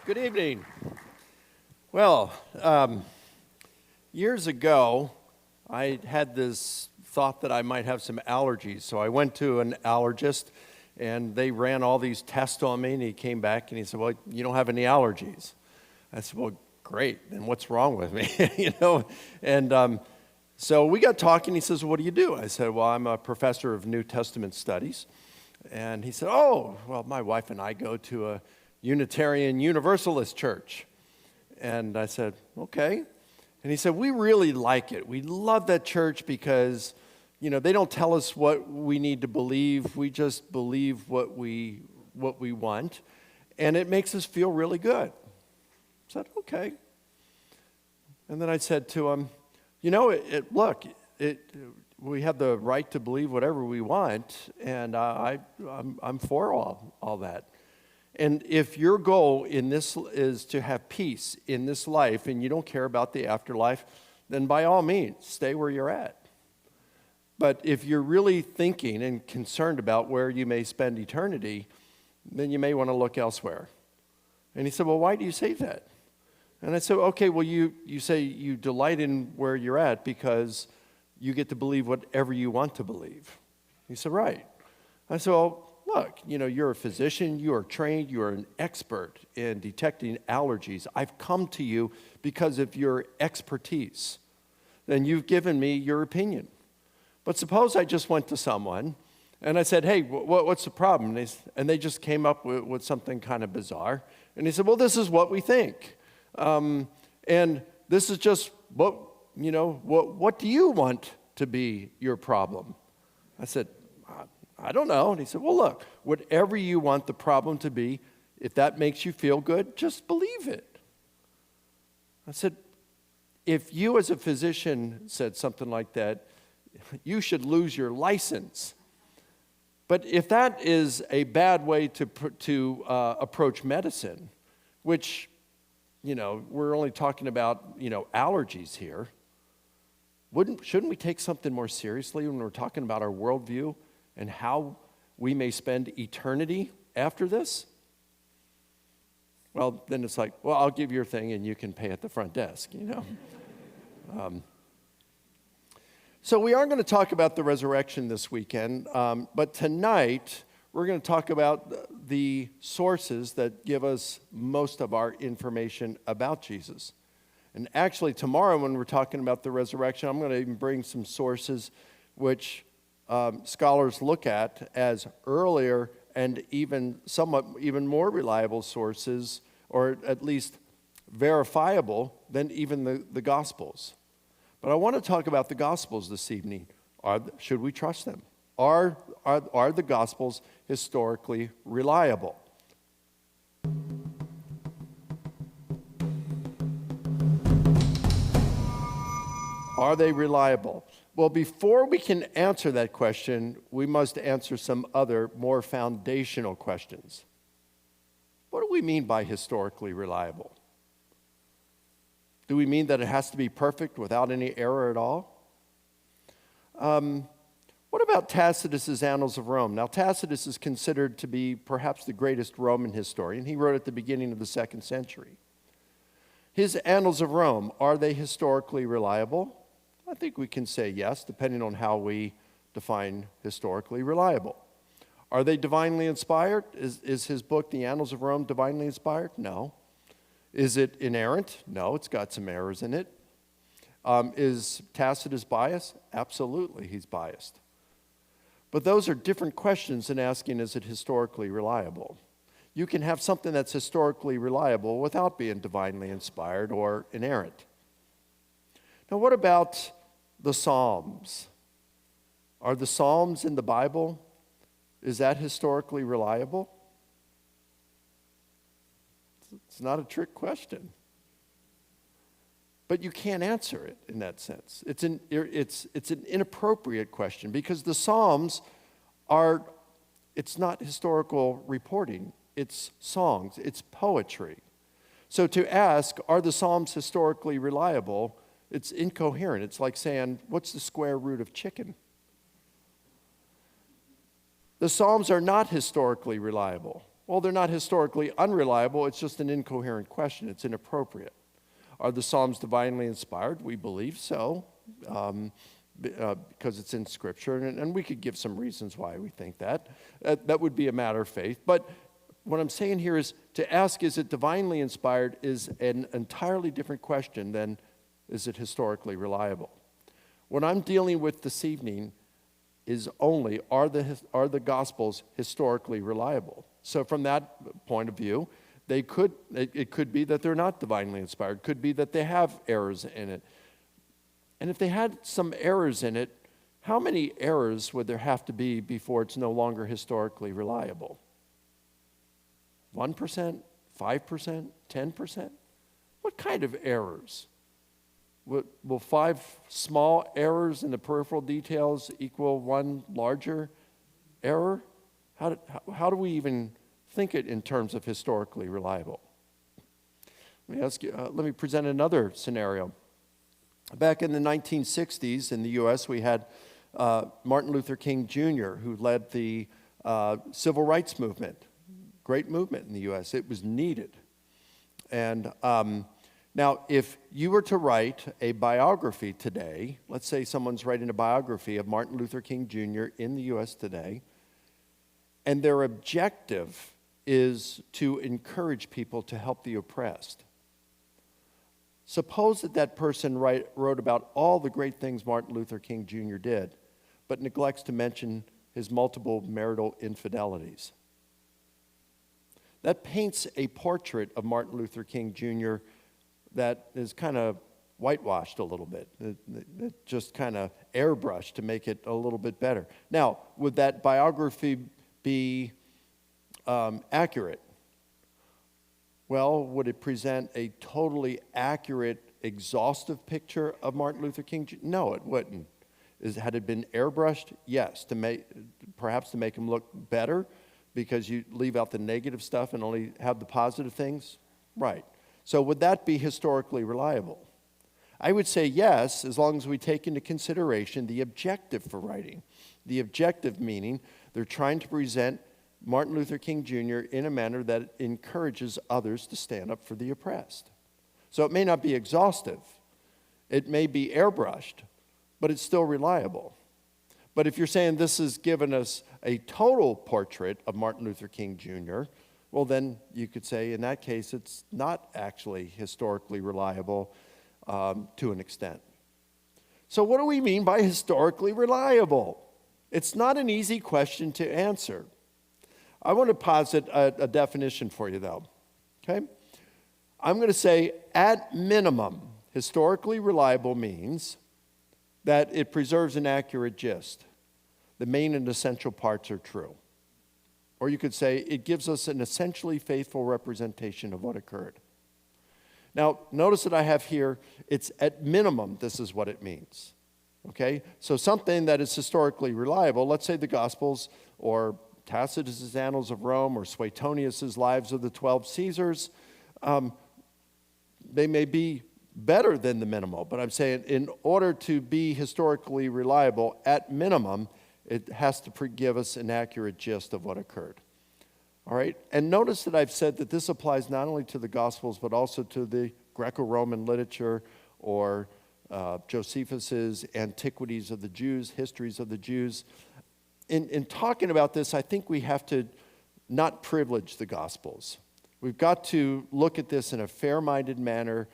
Good evening. Well, years ago, I had this thought that I might have some allergies. So I went to an allergist, and they ran all these tests on me, and he came back and he said, well, you don't have any allergies. I said, well, great. Then what's wrong with me? And so we got talking. He says, well, what do you do? I said, well, I'm a professor of New Testament studies. And he said, oh, well, my wife and I go to a Unitarian Universalist church. And I said, okay. And he said, we really like it. We love that church because, they don't tell us what we need to believe. We just believe what we want. And it makes us feel really good. I said, okay. And then I said to him, we have the right to believe whatever we want, and I'm for all that. And if your goal in this is to have peace in this life and you don't care about the afterlife, then by all means, stay where you're at. But if you're really thinking and concerned about where you may spend eternity, then you may want to look elsewhere. And he said, well, why do you say that? And I said, okay, well, you say you delight in where you're at because you get to believe whatever you want to believe. He said, right. I said, well, look, you're a physician, you are trained, you are an expert in detecting allergies. I've come to you because of your expertise. Then you've given me your opinion. But suppose I just went to someone and I said, hey, what's the problem? And they just came up with something kind of bizarre. And he said, well, this is what we think. And this is just what do you want to be your problem? I said, I don't know. And he said, well, look, whatever you want the problem to be, if that makes you feel good, just believe it. I said, if you as a physician said something like that, you should lose your license. But if that is a bad way to approach medicine, which, we're only talking about, allergies here, shouldn't we take something more seriously when we're talking about our worldview and how we may spend eternity after this? Well, then it's like, well, I'll give your thing and you can pay at the front desk, So we are going to talk about the resurrection this weekend, but tonight we're going to talk about the sources that give us most of our information about Jesus. And actually tomorrow when we're talking about the resurrection, I'm going to even bring some sources which scholars look at as earlier and even more reliable sources, or at least verifiable than even the Gospels. But I want to talk about the Gospels this evening. Should we trust them? Are the Gospels historically reliable? Are they reliable? Well, before we can answer that question, we must answer some other more foundational questions. What do we mean by historically reliable? Do we mean that it has to be perfect without any error at all? What about Tacitus's Annals of Rome? Now, Tacitus is considered to be perhaps the greatest Roman historian. He wrote at the beginning of the 2nd century. His Annals of Rome, are they historically reliable? I think we can say yes, depending on how we define historically reliable. Are they divinely inspired? Is his book, The Annals of Rome, divinely inspired? No. Is it inerrant? No, it's got some errors in it. Is Tacitus biased? Absolutely, he's biased. But those are different questions than asking, is it historically reliable? You can have something that's historically reliable without being divinely inspired or inerrant. Now, what about the Psalms? Are the Psalms in the Bible, is that historically reliable? It's not a trick question. But you can't answer it in that sense. It's an inappropriate question because the Psalms it's not historical reporting. It's songs. It's poetry. So to ask, are the Psalms historically reliable? It's incoherent. It's like saying, what's the square root of chicken? The The Psalms are not historically reliable. Well, they're not historically unreliable. It's just an incoherent question. It's inappropriate. Are the Psalms divinely inspired? We believe so, because it's in Scripture, and we could give some reasons why we think that. That would be a matter of faith. But what I'm saying here is to ask, is it divinely inspired, is an entirely different question than is it historically reliable. What I'm dealing with this evening is only, are the Gospels historically reliable? So from that point of view, it could be that they're not divinely inspired. It could be that they have errors in it. And if they had some errors in it, how many errors would there have to be before it's no longer historically reliable? 1%? 5%? 10%? What kind of errors? Will 5 small errors in the peripheral details equal 1 larger error? How do we even think it in terms of historically reliable? Let me present another scenario. Back in the 1960s in the U.S., we had Martin Luther King Jr., who led the civil rights movement. Great movement in the U.S. It was needed. And now, if you were to write a biography today, let's say someone's writing a biography of Martin Luther King Jr. in the U.S. today, and their objective is to encourage people to help the oppressed. Suppose that person wrote about all the great things Martin Luther King Jr. did, but neglects to mention his multiple marital infidelities. That paints a portrait of Martin Luther King Jr. that is kind of whitewashed a little bit. It just kind of airbrushed to make it a little bit better. Now, would that biography be accurate? Well, would it present a totally accurate, exhaustive picture of Martin Luther King Jr.? No, it wouldn't. Had it been airbrushed? Yes, perhaps to make him look better, because you leave out the negative stuff and only have the positive things? Right. So would that be historically reliable? I would say yes, as long as we take into consideration the objective for writing. The objective meaning they're trying to present Martin Luther King Jr. in a manner that encourages others to stand up for the oppressed. So it may not be exhaustive. It may be airbrushed, but it's still reliable. But if you're saying this has given us a total portrait of Martin Luther King Jr., well, then you could say in that case it's not actually historically reliable to an extent. So what do we mean by historically reliable? It's not an easy question to answer. I want to posit a definition for you, though. Okay? I'm going to say, at minimum, historically reliable means that it preserves an accurate gist. The main and essential parts are true. Or you could say it gives us an essentially faithful representation of what occurred. Now, notice that I have here, it's at minimum, this is what it means. Okay? So something that is historically reliable, let's say the Gospels or Tacitus' Annals of Rome or Suetonius' Lives of the 12 Caesars, they may be better than the minimal, but I'm saying in order to be historically reliable, at minimum, it has to give us an accurate gist of what occurred. All right? And notice that I've said that this applies not only to the Gospels, but also to the Greco-Roman literature or Josephus's Antiquities of the Jews, Histories of the Jews. In talking about this, I think we have to not privilege the Gospels. We've got to look at this in a fair-minded manner,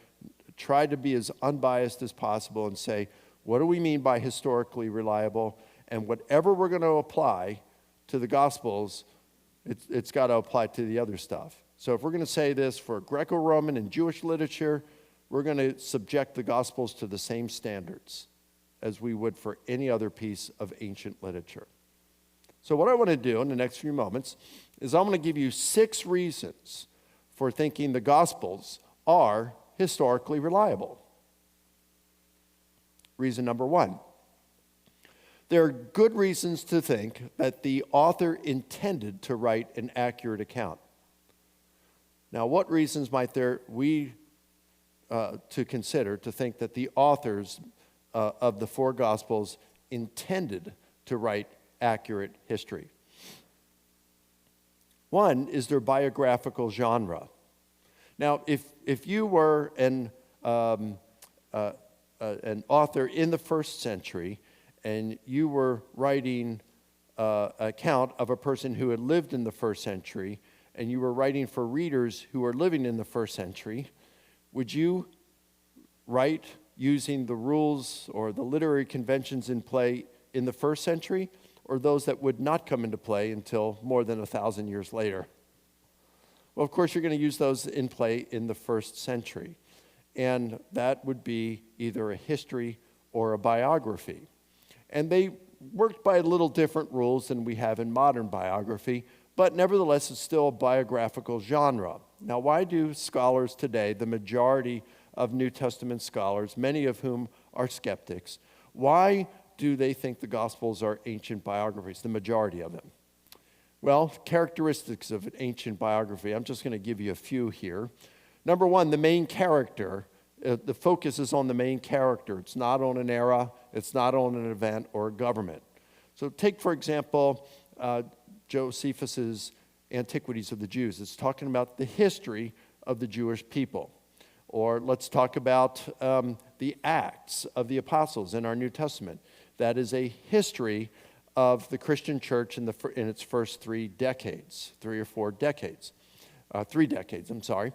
try to be as unbiased as possible and say, what do we mean by historically reliable? And whatever we're going to apply to the Gospels, it's got to apply to the other stuff. So if we're going to say this for Greco-Roman and Jewish literature, we're going to subject the Gospels to the same standards as we would for any other piece of ancient literature. So what I want to do in the next few moments is I'm going to give you 6 reasons for thinking the Gospels are historically reliable. Reason number 1. There are good reasons to think that the author intended to write an accurate account. Now, what reasons might we to consider to think that the authors of the 4 Gospels intended to write accurate history? One is their biographical genre. Now, if you were an author in the first century and you were writing an account of a person who had lived in the first century and you were writing for readers who were living in the first century, would you write using the rules or the literary conventions in play in the first century, or those that would not come into play until more than 1,000 years later? Well, of course, you're going to use those in play in the first century. And that would be either a history or a biography. And they worked by a little different rules than we have in modern biography, but nevertheless, it's still a biographical genre. Now, why do scholars today, the majority of New Testament scholars, many of whom are skeptics, why do they think the Gospels are ancient biographies, the majority of them? Well, characteristics of an ancient biography. I'm just going to give you a few here. Number one, the main character. The focus is on the main character. It's not on an era. It's not on an event or a government. So take, for example, Josephus's Antiquities of the Jews. It's talking about the history of the Jewish people. Or let's talk about the Acts of the Apostles in our New Testament. That is a history of the Christian church in its first 3 decades, 3 or 4 decades. 3 decades, I'm sorry.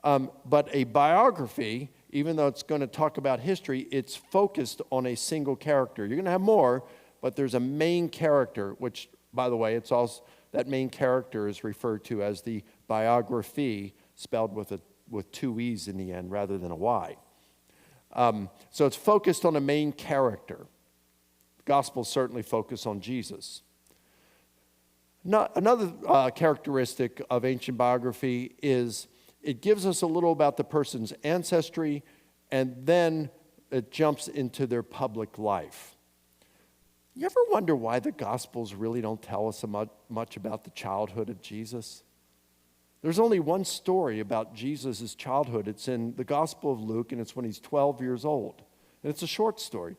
But a biography, even though it's going to talk about history, it's focused on a single character. You're going to have more, but there's a main character, which, by the way, it's also that main character is referred to as the biography, spelled with 2 E's in the end rather than a Y. So it's focused on a main character. Gospels certainly focus on Jesus. Another characteristic of ancient biography is it gives us a little about the person's ancestry, and then it jumps into their public life. You ever wonder why the Gospels really don't tell us much about the childhood of Jesus? There's only one story about Jesus' childhood. It's in the Gospel of Luke, and it's when he's 12 years old. And it's a short story.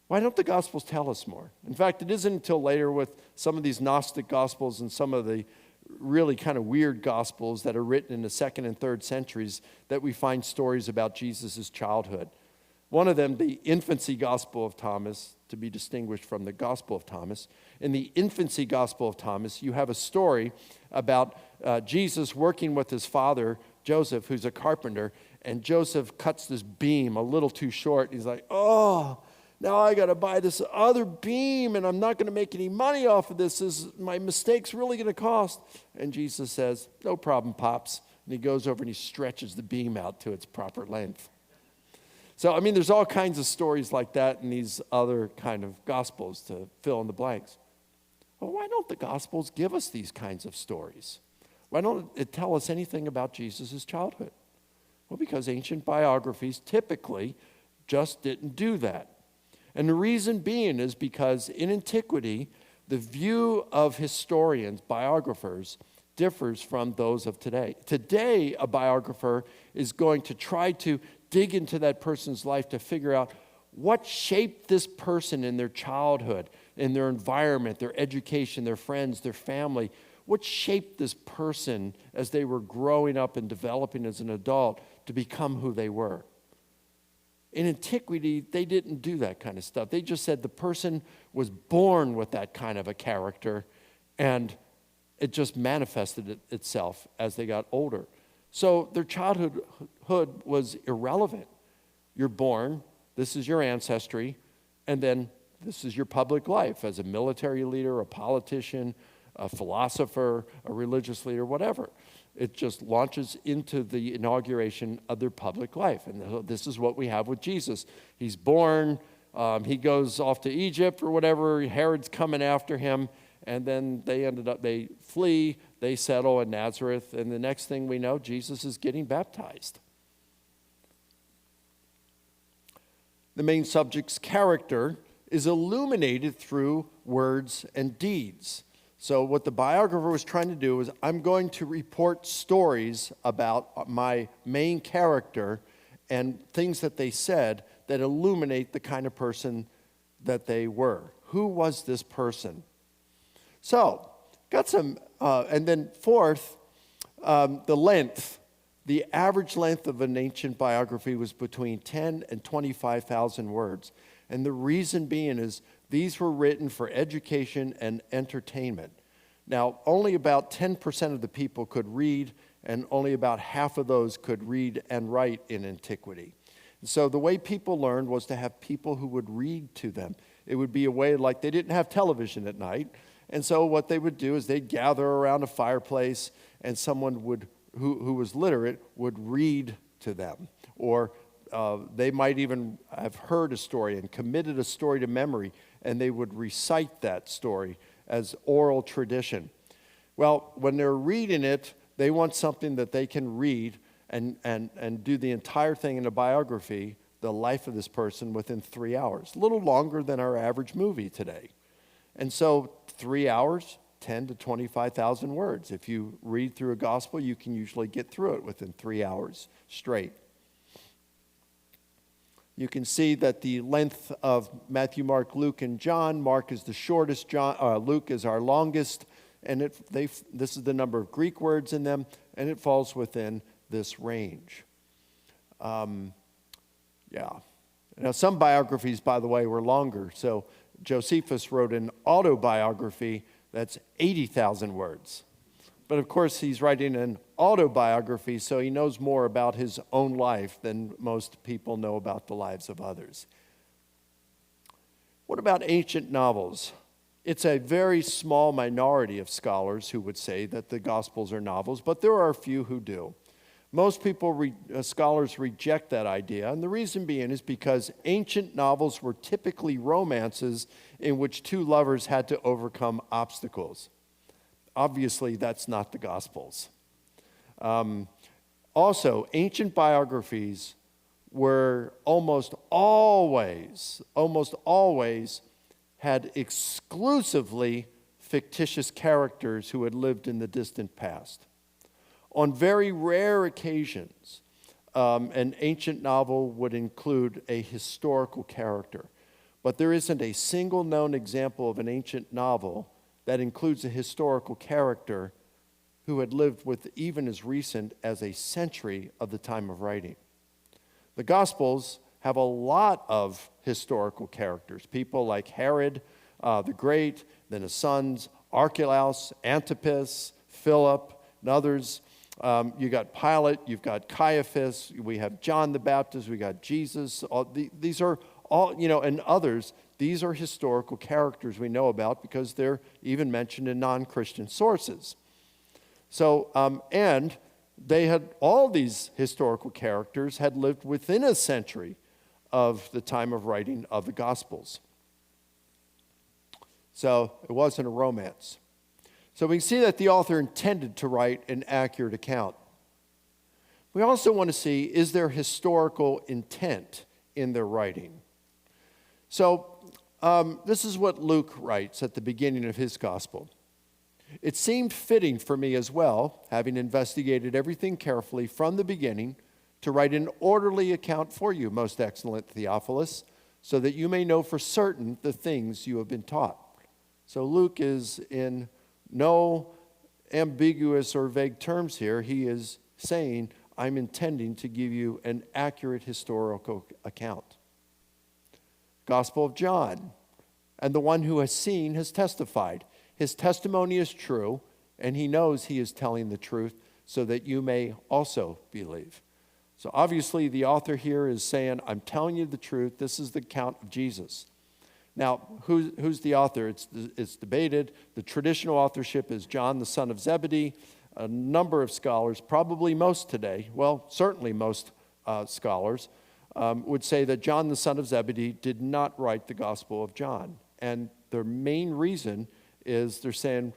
Why don't the Gospels tell us more? In fact, it isn't until later with some of these Gnostic Gospels and some of the really kind of weird Gospels that are written in the 2nd and 3rd centuries that we find stories about Jesus' childhood. One of them, the infancy Gospel of Thomas, to be distinguished from the Gospel of Thomas. In the infancy Gospel of Thomas, you have a story about Jesus working with his father, Joseph, who's a carpenter, and Joseph cuts this beam a little too short. He's like, oh, now I got to buy this other beam, and I'm not going to make any money off of this. My mistake's really going to cost. And Jesus says, no problem, Pops. And he goes over and he stretches the beam out to its proper length. So, I mean, there's all kinds of stories like that in these other kind of Gospels to fill in the blanks. Well, why don't the Gospels give us these kinds of stories? Why don't it tell us anything about Jesus' childhood? Well, because ancient biographies typically just didn't do that. And the reason being is because in antiquity, the view of historians, biographers, differs from those of today. Today, a biographer is going to try to dig into that person's life to figure out what shaped this person in their childhood, in their environment, their education, their friends, their family. What shaped this person as they were growing up and developing as an adult to become who they were? In antiquity, they didn't do that kind of stuff. They just said the person was born with that kind of a character, and it just manifested itself as they got older. So their childhood was irrelevant. You're born, this is your ancestry, and then this is your public life as a military leader, a politician, a philosopher, a religious leader, whatever. It just launches into the inauguration of their public life. And this is what we have with Jesus. He's born, he goes off to Egypt or whatever, Herod's coming after him, and then they flee, they settle in Nazareth, and the next thing we know, Jesus is getting baptized. The main subject's character is illuminated through words and deeds. So what the biographer was trying to do is, I'm going to report stories about my main character and things that they said that illuminate the kind of person that they were. Who was this person? So got some, and then fourth, the length. The average length of an ancient biography was between 10 and 25,000 words. And the reason being is these were written for education and entertainment. Now, only about 10% of the people could read, and only about half of those could read and write in antiquity. And so the way people learned was to have people who would read to them. It would be a way like they didn't have television at night. And so what they would do is they'd gather around a fireplace, and someone would who was literate would read to them. Or they might even have heard a story and committed a story to memory, and they would recite that story as oral tradition. Well, when they're reading it, they want something that they can read and do the entire thing in a biography, the life of this person, within 3 hours. A little longer than our average movie today. And so 3 hours, 10 to 25,000 words. If you read through a gospel, you can usually get through it within 3 hours straight. You can see that the length of Matthew, Mark, Luke, and John. Mark is the shortest, Luke is our longest, and this is the number of Greek words in them, and it falls within this range. Now, some biographies, by the way, were longer. So Josephus wrote an autobiography that's 80,000 words. But of course, he's writing an autobiography, so he knows more about his own life than most people know about the lives of others. What about ancient novels? It's a very small minority of scholars who would say that the Gospels are novels, but there are a few who do. Most scholars reject that idea, and the reason being is because ancient novels were typically romances in which two lovers had to overcome obstacles. Obviously, that's not the Gospels. Also, ancient biographies were almost always had exclusively fictitious characters who had lived in the distant past. On very rare occasions, an ancient novel would include a historical character. But there isn't a single known example of an ancient novel that includes a historical character who had lived with even as recent as a century of the time of writing. The Gospels have a lot of historical characters, people like Herod the Great, then his sons, Archelaus, Antipas, Philip, and others. You got Pilate, you've got Caiaphas, we have John the Baptist, we got Jesus. These are all, and others. These are historical characters we know about because they're even mentioned in non-Christian sources. So, and they had, all these historical characters had lived within a century of the time of writing of the Gospels. So it wasn't a romance. So we can see that the author intended to write an accurate account. We also want to see, is there historical intent in their writing? So this is what Luke writes at the beginning of his gospel. It seemed fitting for me as well, having investigated everything carefully from the beginning, to write an orderly account for you, most excellent Theophilus, so that you may know for certain the things you have been taught. So Luke is in no ambiguous or vague terms here. He is saying, I'm intending to give you an accurate historical account. Gospel of John, and the one who has seen has testified. His testimony is true, and he knows he is telling the truth so that you may also believe. So obviously the author here is saying, I'm telling you the truth. This is the account of Jesus. Now, who's the author? It's debated. The traditional authorship is John, the son of Zebedee. A number of scholars, probably most today, well, certainly most scholars, would say that John, the son of Zebedee, did not write the Gospel of John. And their main reason is they're saying,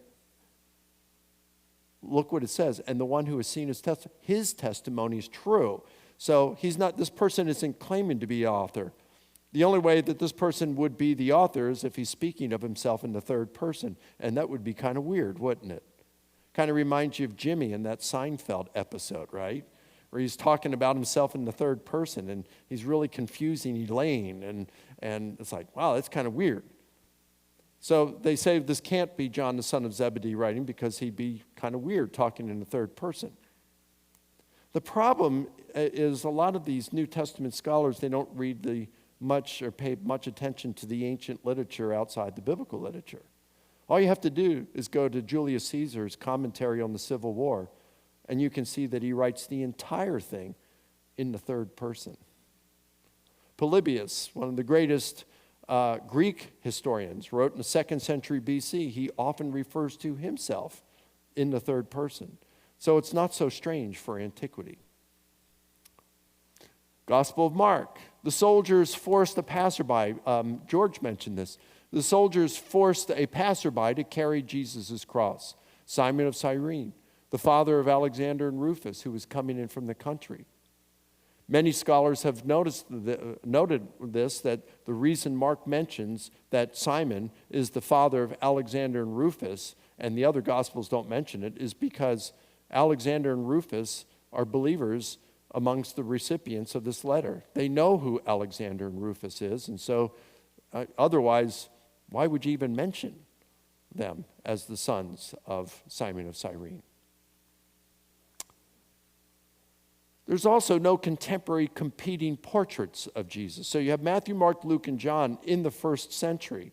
look what it says, and the one who has seen his testimony is true. So this person isn't claiming to be the author. The only way that this person would be the author is if he's speaking of himself in the third person, and that would be kind of weird, wouldn't it? Kind of reminds you of Jimmy in that Seinfeld episode, right? Where he's talking about himself in the third person, and he's really confusing Elaine, and it's like, wow, that's kind of weird. So they say this can't be John the son of Zebedee writing because he'd be kind of weird talking in the third person. The problem is a lot of these New Testament scholars, they don't read much or pay much attention to the ancient literature outside the biblical literature. All you have to do is go to Julius Caesar's commentary on the Civil War, and you can see that he writes the entire thing in the third person. Polybius, one of the greatest Greek historians, wrote in the 2nd century BC. He often refers to himself in the third person. So it's not so strange for antiquity. Gospel of Mark. The soldiers forced a passerby. George mentioned this. The soldiers forced a passerby to carry Jesus' cross. Simon of Cyrene, the father of Alexander and Rufus, who was coming in from the country. Many scholars have noted this, that the reason Mark mentions that Simon is the father of Alexander and Rufus, and the other Gospels don't mention it, is because Alexander and Rufus are believers amongst the recipients of this letter. They know who Alexander and Rufus is, and so otherwise, why would you even mention them as the sons of Simon of Cyrene? There's also no contemporary competing portraits of Jesus. So you have Matthew, Mark, Luke, and John in the 1st century.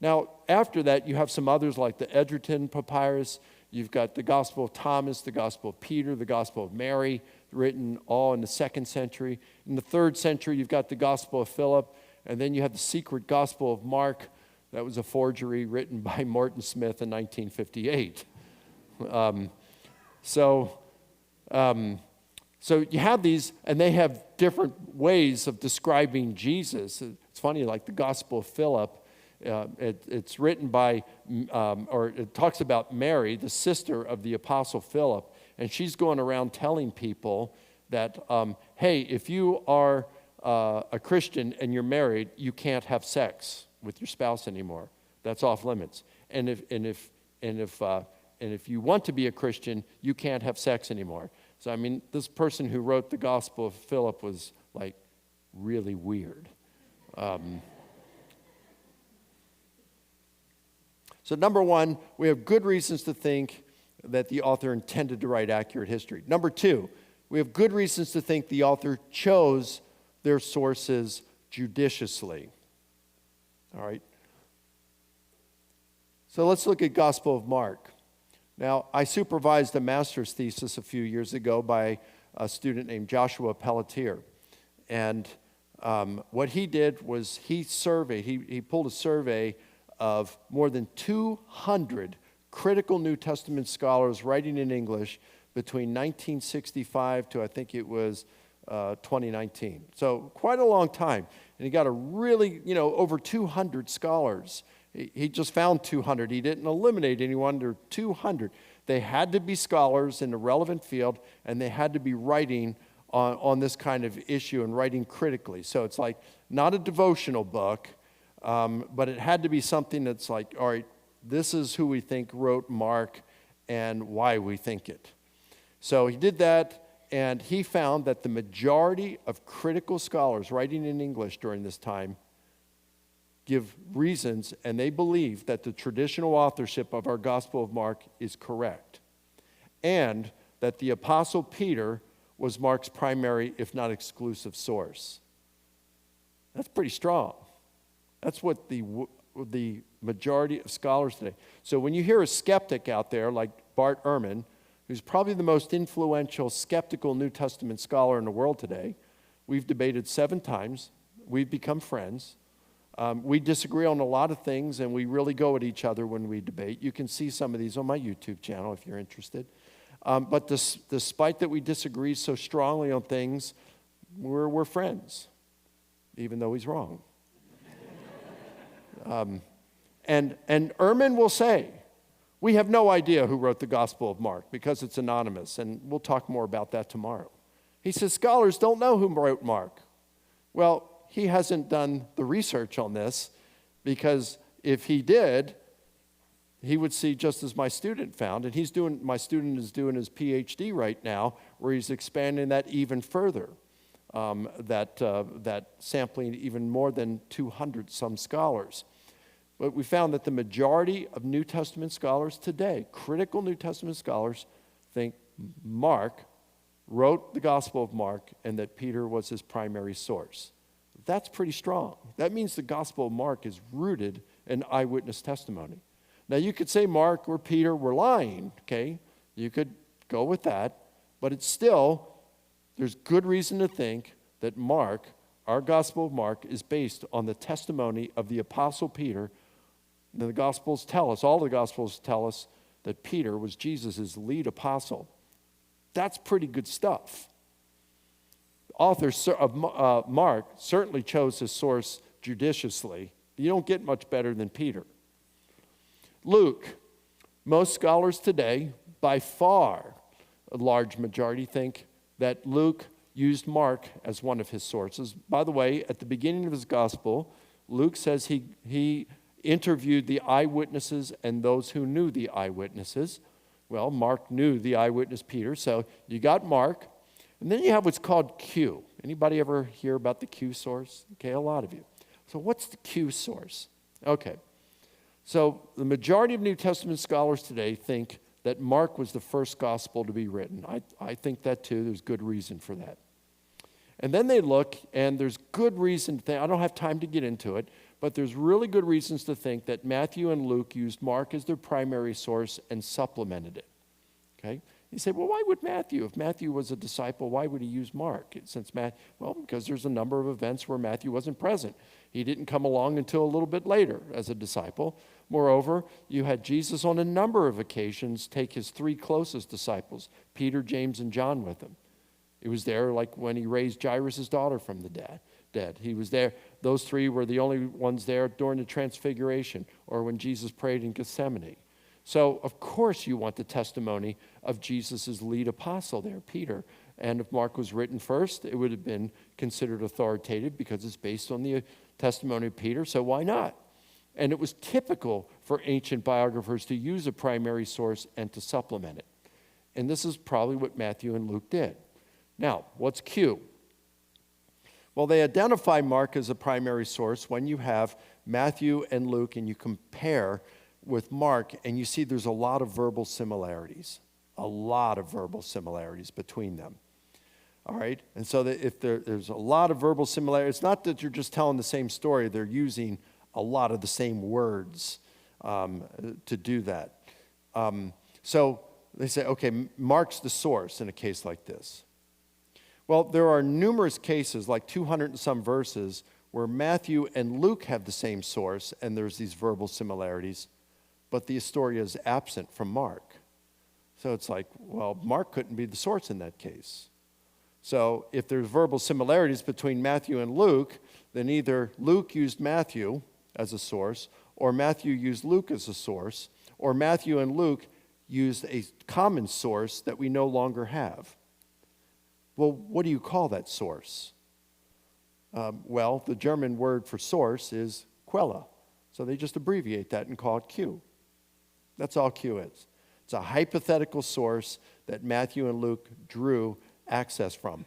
Now, after that, you have some others like the Edgerton Papyrus. You've got the Gospel of Thomas, the Gospel of Peter, the Gospel of Mary, written all in the 2nd century. In the 3rd century, you've got the Gospel of Philip, and then you have the secret Gospel of Mark. That was a forgery written by Morton Smith in 1958. So you have these, and they have different ways of describing Jesus. It's funny, like the Gospel of Philip, it's written by, or it talks about Mary, the sister of the Apostle Philip, and she's going around telling people that, hey, if you are a Christian and you're married, you can't have sex with your spouse anymore. That's off limits. And if you want to be a Christian, you can't have sex anymore. So, I mean, this person who wrote the Gospel of Philip was, like, really weird. So, number one, we have good reasons to think that the author intended to write accurate history. Number two, we have good reasons to think the author chose their sources judiciously. All right? So, let's look at Gospel of Mark. Now, I supervised a master's thesis a few years ago by a student named Joshua Pelletier. And what he did was he pulled a survey of more than 200 critical New Testament scholars writing in English between 1965 to I think it was 2019. So quite a long time. And he got a really, over 200 scholars. He just found 200. He didn't eliminate anyone. There were 200. They had to be scholars in the relevant field, and they had to be writing on this kind of issue and writing critically. So it's like not a devotional book, but it had to be something that's like, all right, this is who we think wrote Mark and why we think it. So he did that, and he found that the majority of critical scholars writing in English during this time give reasons, and they believe that the traditional authorship of our Gospel of Mark is correct, and that the Apostle Peter was Mark's primary, if not exclusive, source. That's pretty strong. That's what the majority of scholars today. So when you hear a skeptic out there like Bart Ehrman, who's probably the most influential skeptical New Testament scholar in the world today, we've debated 7 times, we've become friends. We disagree on a lot of things, and we really go at each other when we debate. You can see some of these on my YouTube channel if you're interested. But despite that we disagree so strongly on things, we're friends, even though he's wrong. And Ehrman will say, we have no idea who wrote the Gospel of Mark because it's anonymous, and we'll talk more about that tomorrow. He says scholars don't know who wrote Mark. Well, he hasn't done the research on this, because if he did, he would see just as my student found, and my student is doing his PhD right now, where he's expanding that even further, that sampling even more than 200 some scholars. But we found that the majority of New Testament scholars today, critical New Testament scholars, think Mark wrote the Gospel of Mark and that Peter was his primary source. That's pretty strong. That means the Gospel of Mark is rooted in eyewitness testimony. Now, you could say Mark or Peter were lying, okay? You could go with that, but it's still, there's good reason to think that Mark, our Gospel of Mark, is based on the testimony of the Apostle Peter. And the Gospels tell us, all the Gospels tell us, that Peter was Jesus' lead apostle. That's pretty good stuff. The author of Mark certainly chose his source judiciously. You don't get much better than Peter. Luke, most scholars today, by far, a large majority think that Luke used Mark as one of his sources. By the way, at the beginning of his gospel, Luke says he interviewed the eyewitnesses and those who knew the eyewitnesses. Well, Mark knew the eyewitness Peter, so you got Mark. And then you have what's called Q. Anybody ever hear about the Q source? Okay, a lot of you. So what's the Q source? Okay, so the majority of New Testament scholars today think that Mark was the first gospel to be written. I think that too. There's good reason for that. And then they look, and there's good reason to think, I don't have time to get into it, but there's really good reasons to think that Matthew and Luke used Mark as their primary source and supplemented it. Okay? You say, well, why would Matthew? If Matthew was a disciple, why would he use Mark? Well, because there's a number of events where Matthew wasn't present. He didn't come along until a little bit later as a disciple. Moreover, you had Jesus on a number of occasions take his three closest disciples, Peter, James, and John, with him. He was there like when he raised Jairus' daughter from the dead. He was there. Those three were the only ones there during the Transfiguration or when Jesus prayed in Gethsemane. So, of course, you want the testimony of Jesus' lead apostle there, Peter. And if Mark was written first, it would have been considered authoritative because it's based on the testimony of Peter, so why not? And it was typical for ancient biographers to use a primary source and to supplement it. And this is probably what Matthew and Luke did. Now, what's Q? Well, they identify Mark as a primary source when you have Matthew and Luke and you compare with Mark and you see there's a lot of verbal similarities. A lot of verbal similarities between them. All right? And so that if there's a lot of verbal similarities, it's not that you're just telling the same story. They're using a lot of the same words to do that. So they say, okay, Mark's the source in a case like this. Well, there are numerous cases, like 200 and some verses, where Matthew and Luke have the same source, and there's these verbal similarities, but the Astoria is absent from Mark. So it's like, well, Mark couldn't be the source in that case. So if there's verbal similarities between Matthew and Luke, then either Luke used Matthew as a source, or Matthew used Luke as a source, or Matthew and Luke used a common source that we no longer have. Well, what do you call that source? Well, the German word for source is Quelle. So they just abbreviate that and call it Q. That's all Q is. It's a hypothetical source that Matthew and Luke drew access from.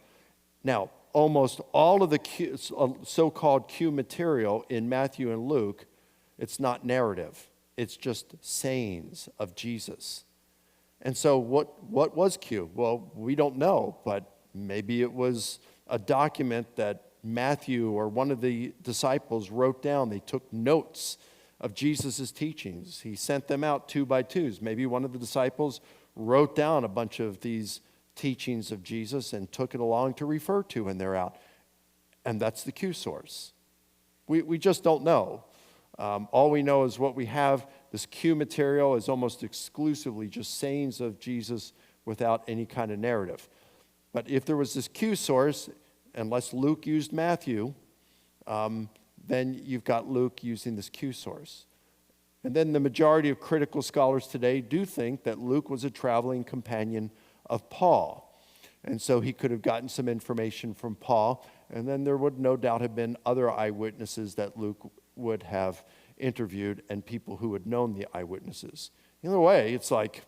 Now, almost all of the Q, so-called Q material in Matthew and Luke, it's not narrative. It's just sayings of Jesus. And so what was Q? Well, we don't know, but maybe it was a document that Matthew or one of the disciples wrote down. They took notes of Jesus' teachings. He sent them out 2 by 2s. Maybe one of the disciples wrote down a bunch of these teachings of Jesus and took it along to refer to when they're out. And that's the Q source. We just don't know. All we know is what we have. This Q material is almost exclusively just sayings of Jesus without any kind of narrative. But if there was this Q source, unless Luke used Matthew, then you've got Luke using this Q source. And then the majority of critical scholars today do think that Luke was a traveling companion of Paul. And so he could have gotten some information from Paul, and then there would no doubt have been other eyewitnesses that Luke would have interviewed and people who had known the eyewitnesses. Either way, it's like,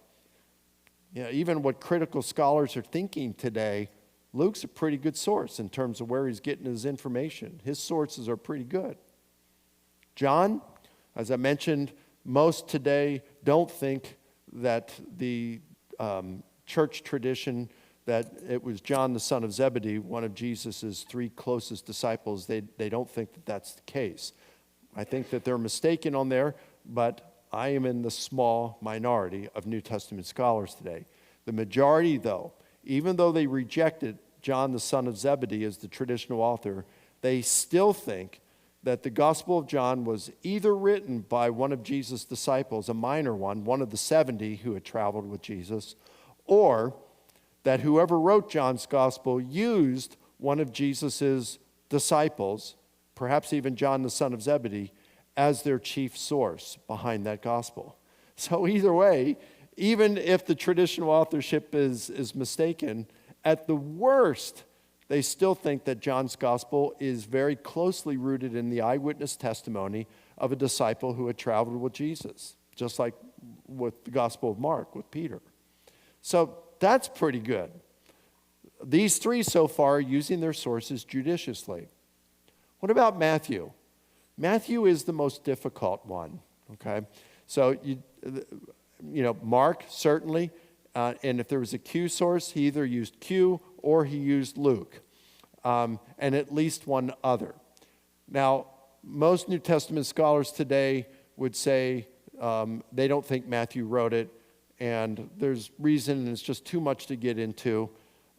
even what critical scholars are thinking today, Luke's a pretty good source in terms of where he's getting his information. His sources are pretty good. John, As I mentioned, most today don't think that the church tradition that it was John the son of Zebedee, one of Jesus' three closest disciples, they don't think that that's the case. I think that they're mistaken on there, but I am in the small minority of New Testament scholars today. The majority, though, even though they rejected John the son of Zebedee as the traditional author, they still think that the Gospel of John was either written by one of Jesus' disciples, a minor one of the 70 who had traveled with Jesus, or that whoever wrote John's Gospel used one of Jesus' disciples, perhaps even John the son of Zebedee, as their chief source behind that Gospel. So either way, even if the traditional authorship is mistaken, at the worst, they still think that John's Gospel is very closely rooted in the eyewitness testimony of a disciple who had traveled with Jesus, just like with the Gospel of Mark, with Peter. So that's pretty good. These three so far are using their sources judiciously. What about Matthew? Matthew is the most difficult one, okay? So, Mark, certainly, and if there was a Q source, he either used Q or he used Luke, and at least one other. Now, most New Testament scholars today would say they don't think Matthew wrote it, and there's reason, and it's just too much to get into.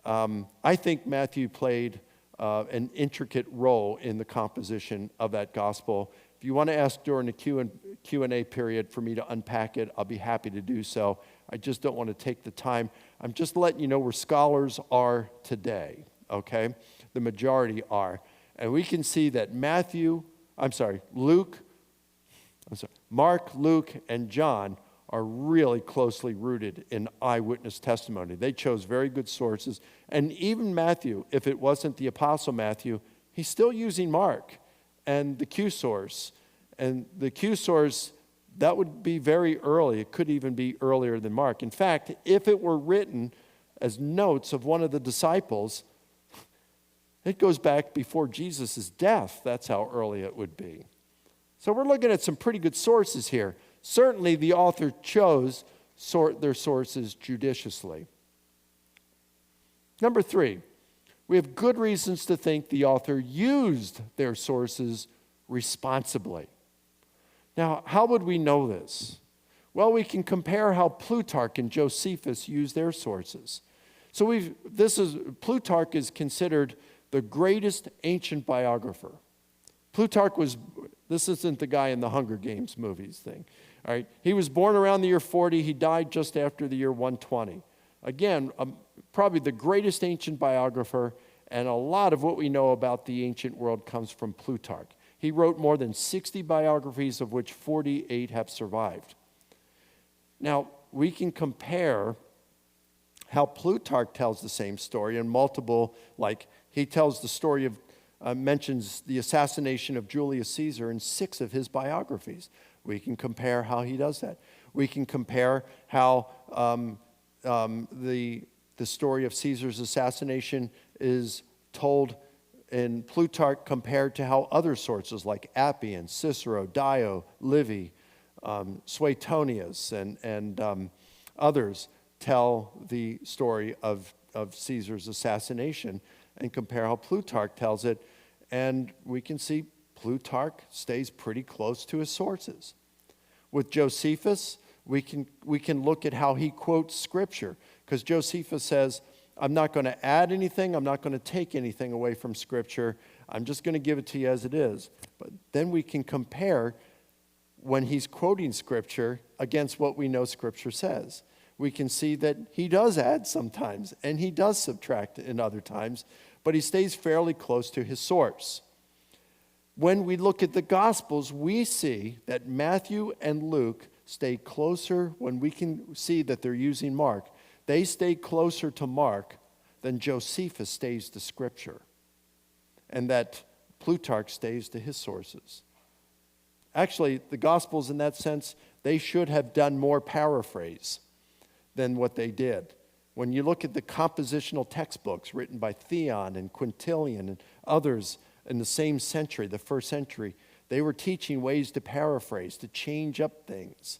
I think Matthew played an intricate role in the composition of that gospel. If you want to ask during the Q&A period for me to unpack it, I'll be happy to do so. I just don't want to take the time. I'm just letting you know where scholars are today, okay? The majority are. And we can see that Mark, Luke, and John are really closely rooted in eyewitness testimony. They chose very good sources. And even Matthew, if it wasn't the Apostle Matthew, he's still using Mark and the Q source. And the Q source, that would be very early. It could even be earlier than Mark. In fact, if it were written as notes of one of the disciples, it goes back before Jesus' death. That's how early it would be. So we're looking at some pretty good sources here. Certainly, the author chose their sources judiciously. Number 3, we have good reasons to think the author used their sources responsibly. Now, how would we know this? Well, we can compare how Plutarch and Josephus used their sources. So Plutarch is considered the greatest ancient biographer. Plutarch this isn't the guy in the Hunger Games movies thing. All right, he was born around the year 40. He died just after the year 120. Again, probably the greatest ancient biographer, and a lot of what we know about the ancient world comes from Plutarch. He wrote more than 60 biographies, of which 48 have survived. Now, we can compare how Plutarch tells the same story in multiple, he tells the story of, mentions the assassination of Julius Caesar in 6 of his biographies. We can compare how he does that. We can compare how the story of Caesar's assassination is told in Plutarch compared to how other sources like Appian, Cicero, Dio, Livy, Suetonius, and others tell the story of Caesar's assassination, and compare how Plutarch tells it. And we can see Plutarch stays pretty close to his sources. With Josephus, we can look at how he quotes Scripture, because Josephus says, I'm not going to add anything, I'm not going to take anything away from Scripture, I'm just going to give it to you as it is. But then we can compare when he's quoting Scripture against what we know Scripture says. We can see that he does add sometimes, and he does subtract in other times, but he stays fairly close to his source. When we look at the Gospels, we see that Matthew and Luke stay closer. When we can see that they're using Mark, they stay closer to Mark than Josephus stays to Scripture, and that Plutarch stays to his sources. Actually, the Gospels in that sense, they should have done more paraphrase than what they did. When you look at the compositional textbooks written by Theon and Quintilian and others in the same century, the first century, They were teaching ways to paraphrase, to change up things.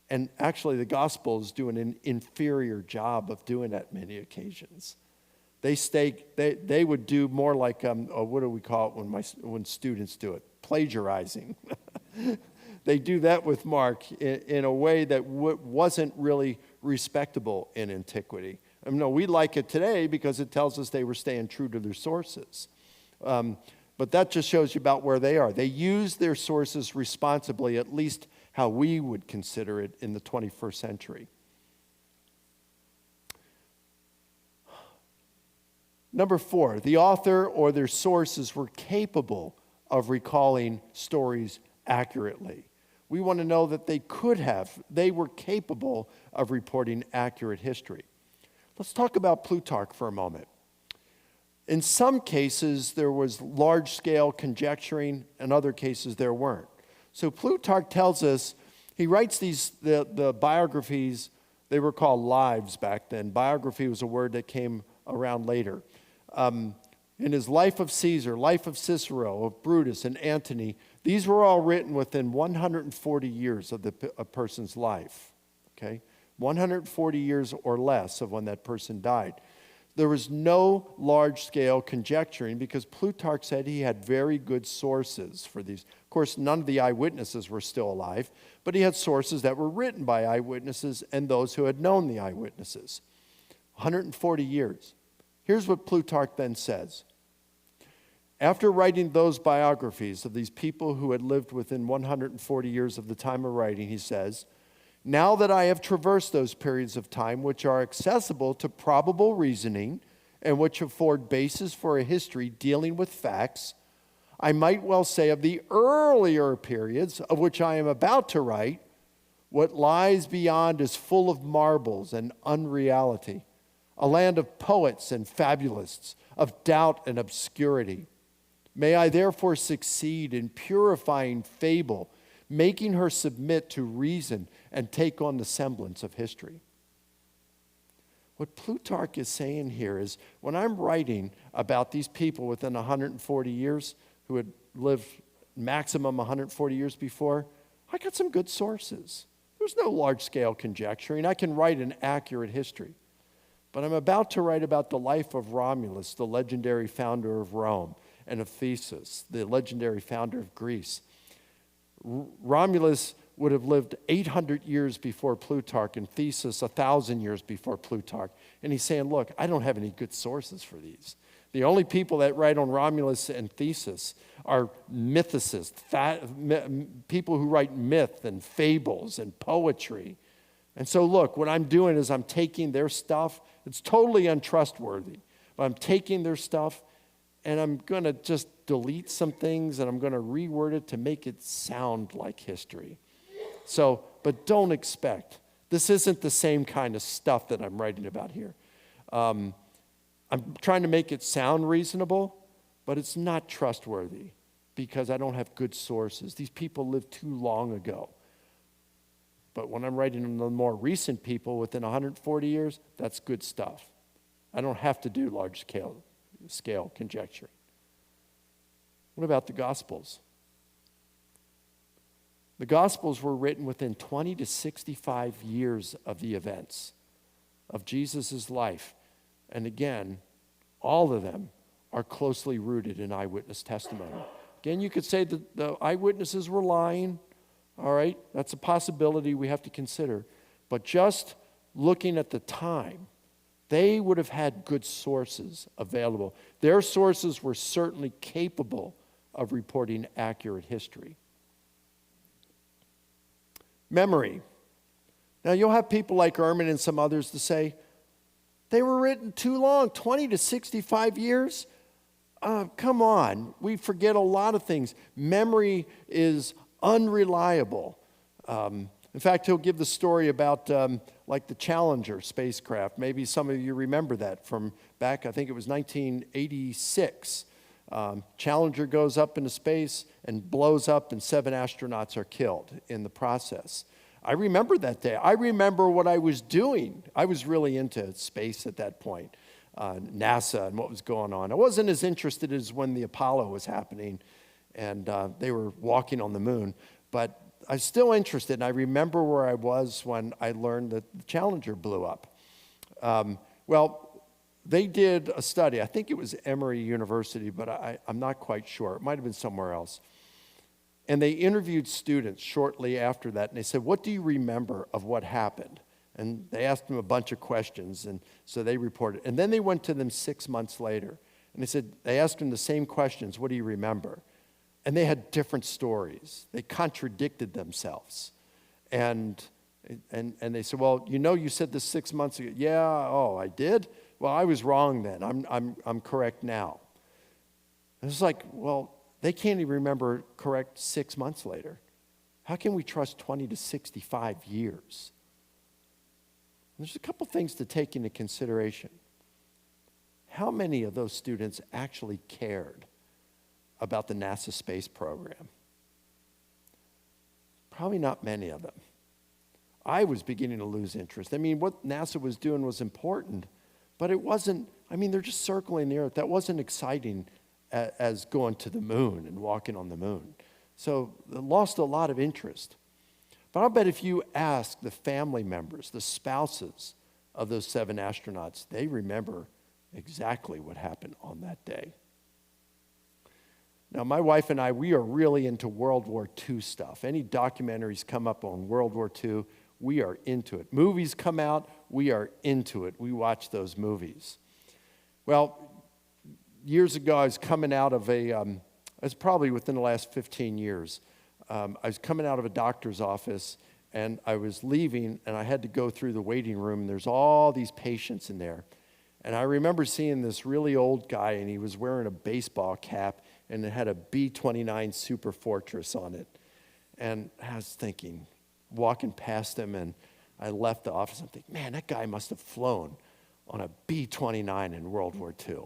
And actually, the Gospels do an inferior job of doing that many occasions. They would do more like, what do we call it when students do it? Plagiarizing. They do that with Mark in a way that wasn't really respectable in antiquity. No, we like it today because it tells us they were staying true to their sources. But that just shows you about where they are. They use their sources responsibly, at least how we would consider it in the 21st century. Number 4, the author or their sources were capable of recalling stories accurately. We want to know that they were capable of reporting accurate history. Let's talk about Plutarch for a moment. In some cases, there was large-scale conjecturing. In other cases, there weren't. So Plutarch tells us, he writes the biographies, they were called lives back then. Biography was a word that came around later. In his Life of Caesar, Life of Cicero, of Brutus and Antony, these were all written within 140 years of a person's life, okay? 140 years or less of when that person died. There was no large-scale conjecturing because Plutarch said he had very good sources for these. Of course, none of the eyewitnesses were still alive, but he had sources that were written by eyewitnesses and those who had known the eyewitnesses. 140 years. Here's what Plutarch then says. After writing those biographies of these people who had lived within 140 years of the time of writing, he says, now that I have traversed those periods of time which are accessible to probable reasoning and which afford basis for a history dealing with facts, I might well say of the earlier periods of which I am about to write, what lies beyond is full of marvels and unreality, a land of poets and fabulists, of doubt and obscurity. May I therefore succeed in purifying fable, making her submit to reason and take on the semblance of history. What Plutarch is saying here is, when I'm writing about these people within 140 years who had lived maximum 140 years before, I got some good sources. There's no large-scale conjecturing. I can write an accurate history. But I'm about to write about the life of Romulus, the legendary founder of Rome, and of Theseus, the legendary founder of Greece. Romulus would have lived 800 years before Plutarch, and Theseus 1,000 years before Plutarch. And he's saying, look, I don't have any good sources for these. The only people that write on Romulus and Theseus are mythicists, people who write myth and fables and poetry. And so look, what I'm doing is I'm taking their stuff. It's totally untrustworthy. But I'm taking their stuff and I'm going to just delete some things and I'm going to reword it to make it sound like history. So, but don't expect. This isn't the same kind of stuff that I'm writing about here. I'm trying to make it sound reasonable, but it's not trustworthy because I don't have good sources. These people lived too long ago. But when I'm writing on the more recent people within 140 years, that's good stuff. I don't have to do large scale conjecture. What about the Gospels? The Gospels were written within 20 to 65 years of the events of Jesus' life. And again, all of them are closely rooted in eyewitness testimony. Again, you could say that the eyewitnesses were lying. All right, that's a possibility we have to consider. But just looking at the time, they would have had good sources available. Their sources were certainly capable of reporting accurate history. Memory. Now, you'll have people like Ehrman and some others to say, they were written too long, 20 to 65 years? Come on, we forget a lot of things. Memory is unreliable. In fact, he'll give the story about like the Challenger spacecraft. Maybe some of you remember that from back, I think it was 1986. Challenger goes up into space and blows up and 7 astronauts are killed in the process. I remember that day. I remember what I was doing. I was really into space at that point, NASA and what was going on. I wasn't as interested as when the Apollo was happening. and they were walking on the moon. But I was still interested, and I remember where I was when I learned that the Challenger blew up. Well, they did a study. I think it was Emory University, but I'm not quite sure. It might have been somewhere else. And they interviewed students shortly after that, and they said, what do you remember of what happened? And they asked them a bunch of questions, and so they reported. And then they went to them 6 months later, and they asked them the same questions, what do you remember? And they had different stories. They contradicted themselves. And they said, well, you said this 6 months ago. Yeah, oh, I did? Well, I was wrong then. I'm correct now. And it's like, well, they can't even remember correct 6 months later. How can we trust 20 to 65 years? There's a couple things to take into consideration. How many of those students actually cared about the NASA space program? Probably not many of them. I was beginning to lose interest. I mean, what NASA was doing was important, but it wasn't, they're just circling the Earth. That wasn't exciting as going to the moon and walking on the moon. So it lost a lot of interest. But I'll bet if you ask the family members, the spouses of those 7 astronauts, they remember exactly what happened on that day. Now, my wife and I, we are really into World War II stuff. Any documentaries come up on World War II, we are into it. Movies come out, we are into it. We watch those movies. Well, years ago, I was coming out of it was probably within the last 15 years. I was coming out of a doctor's office, and I was leaving, and I had to go through the waiting room, and there's all these patients in there. And I remember seeing this really old guy, and he was wearing a baseball cap, and it had a B-29 Super Fortress on it. And I was thinking, walking past him, and I left the office, I'm thinking, man, that guy must have flown on a B-29 in World War II.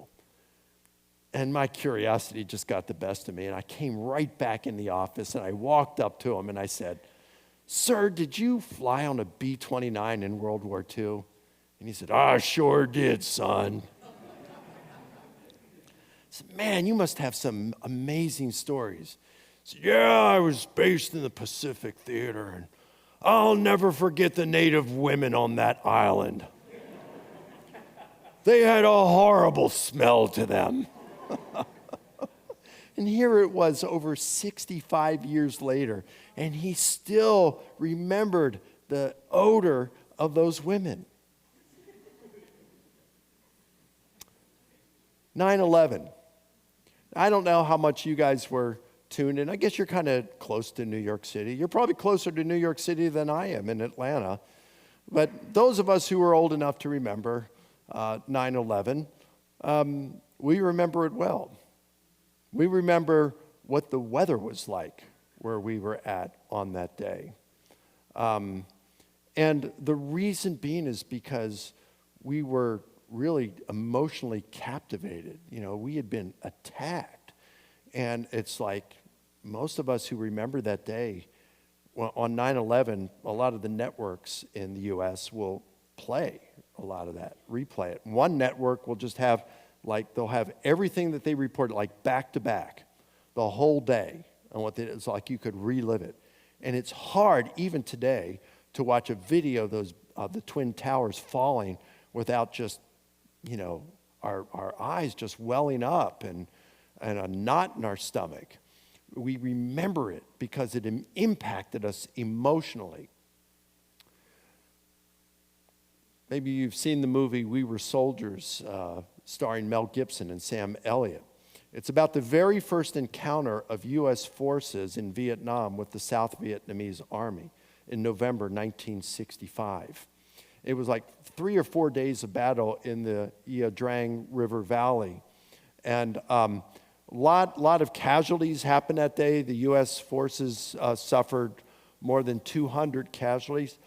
And my curiosity just got the best of me, and I came right back in the office, and I walked up to him, and I said, sir, did you fly on a B-29 in World War II? And he said, I sure did, son. I said, man, you must have some amazing stories. He said, yeah, I was based in the Pacific Theater, and I'll never forget the native women on that island. They had a horrible smell to them. And here it was over 65 years later, and he still remembered the odor of those women. 9/11. I don't know how much you guys were tuned in. I guess you're kind of close to New York City. You're probably closer to New York City than I am in Atlanta. But those of us who are old enough to remember 9/11, we remember it well. We remember what the weather was like where we were at on that day. And the reason being is because we were really emotionally captivated. We had been attacked. And it's like most of us who remember that day, well, on 9/11, a lot of the networks in the U.S. will play a lot of that, replay it. One network will just have, they'll have everything that they reported, back to back, the whole day. And it's like you could relive it. And it's hard, even today, to watch a video of the Twin Towers falling without just, our eyes just welling up and a knot in our stomach. We remember it because it impacted us emotionally. Maybe you've seen the movie We Were Soldiers, starring Mel Gibson and Sam Elliott. It's about the very first encounter of U.S. forces in Vietnam with the South Vietnamese Army in November 1965. It was 3 or 4 days of battle in the Ia Drang River Valley. And lot of casualties happened that day. The U.S. forces suffered more than 200 casualties,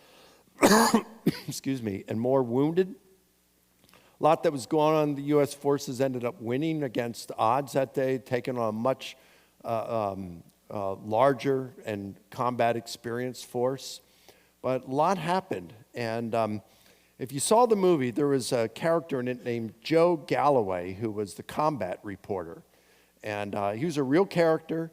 excuse me, and more wounded. A lot that was going on. The U.S. forces ended up winning against odds that day, taking on a much larger and combat experienced force. But a lot happened. And if you saw the movie, there was a character in it named Joe Galloway, who was the combat reporter. And he was a real character,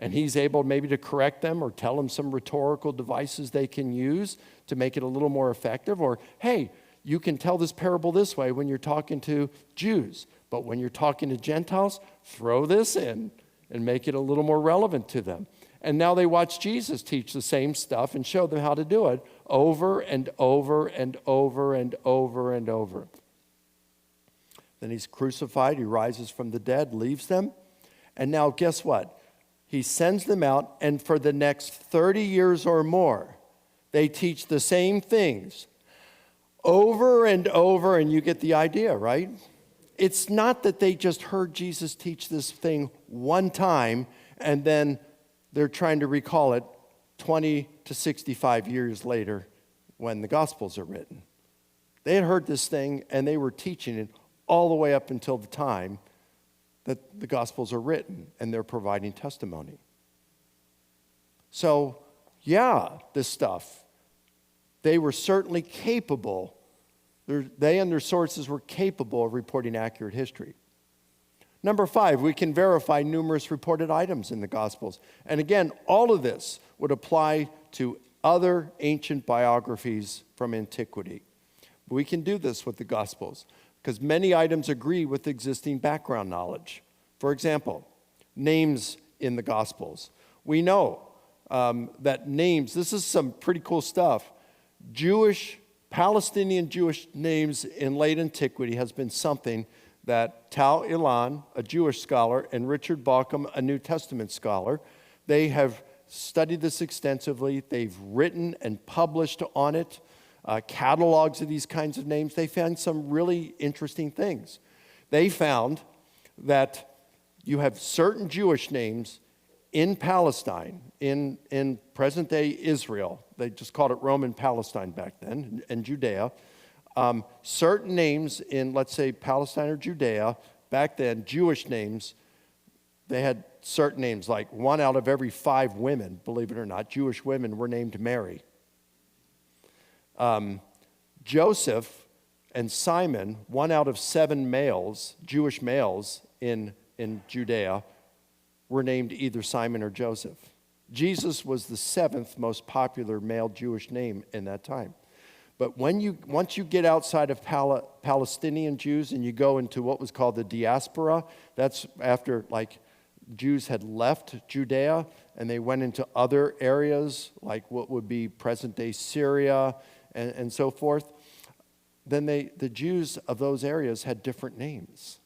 And he's able maybe to correct them or tell them some rhetorical devices they can use to make it a little more effective. Or, hey, you can tell this parable this way when you're talking to Jews, but when you're talking to Gentiles, throw this in and make it a little more relevant to them. And now they watch Jesus teach the same stuff and show them how to do it over and over and over and over and over. Then he's crucified, he rises from the dead, leaves them. And now guess what? He sends them out, and for the next 30 years or more, they teach the same things over and over, and you get the idea, right? It's not that they just heard Jesus teach this thing one time, and then they're trying to recall it 20 to 65 years later when the Gospels are written. They had heard this thing, and they were teaching it all the way up until the time that the Gospels are written, and they're providing testimony. So, yeah, this stuff, they were certainly capable. They and their sources were capable of reporting accurate history. Number 5, we can verify numerous reported items in the Gospels. And again, all of this would apply to other ancient biographies from antiquity. We can do this with the Gospels, because many items agree with existing background knowledge. For example, names in the Gospels. We know that names, this is some pretty cool stuff. Palestinian Jewish names in late antiquity has been something that Tal Ilan, a Jewish scholar, and Richard Bauckham, a New Testament scholar, they have studied this extensively. They've written and published on it. Catalogs of these kinds of names. They found some really interesting things. They found that you have certain Jewish names in Palestine, in present-day Israel. They just called it Roman Palestine back then, and Judea. Certain names in, let's say, Palestine or Judea, back then, Jewish names, they had certain names, like 1 out of every 5 women, believe it or not, Jewish women were named Mary. Joseph and Simon, 1 out of 7 males, Jewish males in Judea, were named either Simon or Joseph. Jesus was the 7th most popular male Jewish name in that time. But once you get outside of Palestinian Jews and you go into what was called the diaspora, that's after Jews had left Judea and they went into other areas like what would be present-day Syria and so forth, then the Jews of those areas had different names.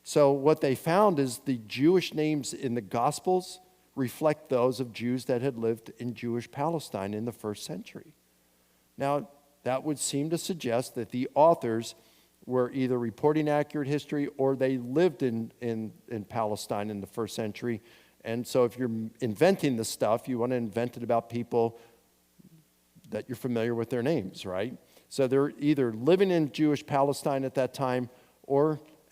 So what they found is the Jewish names in the Gospels reflect those of Jews that had lived in Jewish Palestine in the 1st century. Now, that would seem to suggest that the authors were either reporting accurate history or they lived in Palestine in the 1st century. And so if you're inventing this stuff, you want to invent it about people that you're familiar with their names, right? So they're either living in Jewish Palestine at that time